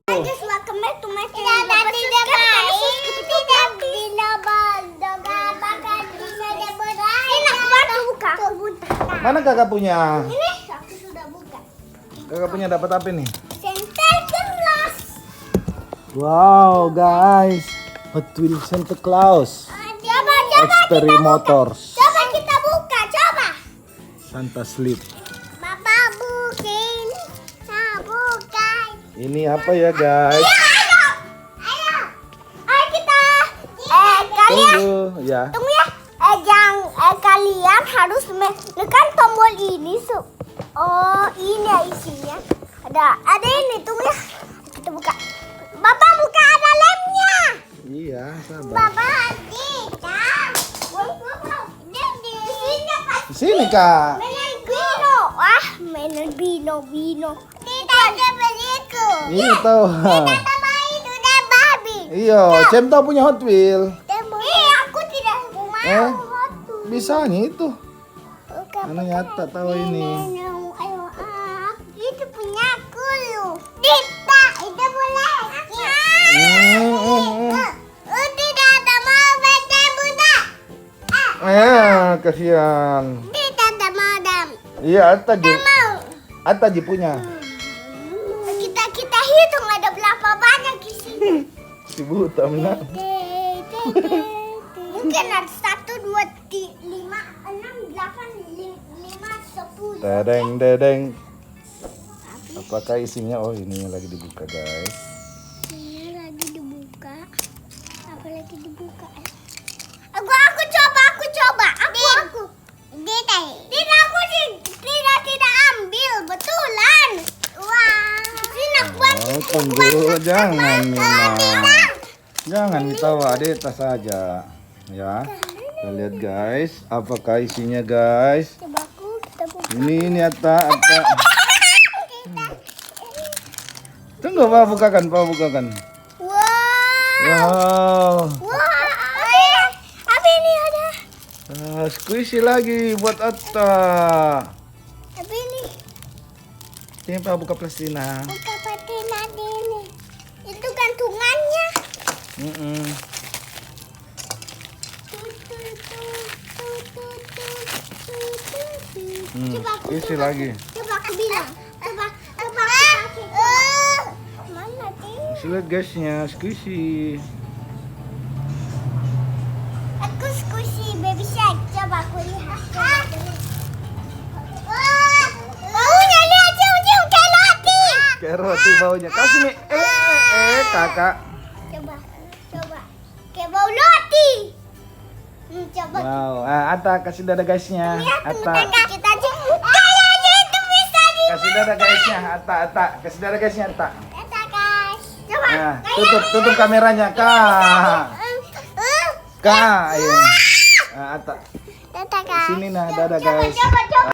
I just welcome to my channel. Mana kakak punya? Ini aku sudah buka. Kakak punya dapat apa nih? Santa Claus. Wow guys, Hot Wheels Santa Claus Coba Extreme Motors coba kita buka, coba. Santa Sleep. Bapak bukin, saya buka. Ini apa ya guys? Ayo kita. Kalian Tunggu ya. tunggu ya. Kalian harus menekan tombol ini. Oh, ini isinya. Ada ini, tunggu ya. Kita buka. Bapak buka, ada lemnya. Iya, sabar. Bapak, Di sini kak. mainan Bino. Wah, mainan Bino. Tidak ada begitu. Ini tahu. Kita main udah babi. Iya, Cem tahu punya Hot Wheel. Aku tidak mau. Bisanya itu. Bukan Anu nyata tahu ini. Ayo, itu punya aku loh. Tidak, itu boleh. Tidak ada mau baca budak. Kasihan. Tidak ada madam. Iya, Ataji. Mau. Ataji punya. Kita hitung ada berapa banyak di sini. Si buta mana? Mungkin ada 1, 2, 5, 6, 8, 5, 10. Dedeng. Apakah isinya? Oh, ini lagi dibuka guys. Ini lagi dibuka. Apa lagi dibuka? Aku coba. Aku. Tidak, aku tidak ambil. Betulan. Wah. Sini aku bantu. Oh, tunggu, jangan Mina. Jangan ditawa, Deta saja. Ya. Kita lihat guys, apakah isinya guys? Coba kita buka. Ini Ata. Tunggu, Pak bukakan. Wah. Wow. Apa ini ada? Squishy lagi buat Atta. Apa ini? Ini Pak buka plastina. Buka patina ini. Itu gantungannya. Squishy lagi. Coba aku bilang. Coba. Mana sih? Bisa lihat guysnya, squishy. Aku squishy baby shark. Coba aku lihat. Baunya lihat cium kayak roti. Kayak roti baunya. Kasih nih. Kakak. Coba. Kayak bau roti. Coba. Wow. Atta kasih dada guysnya. Atta. Kita aja. Kayaknya itu bisa di. Kasih dada guysnya. Atta. Kasih dada guysnya Atta. Kita guys. Coba. Nah, tutup kameranya Kak. Kak. Ayo. Atta. Kita guys. Sini nah dada guys. Coba.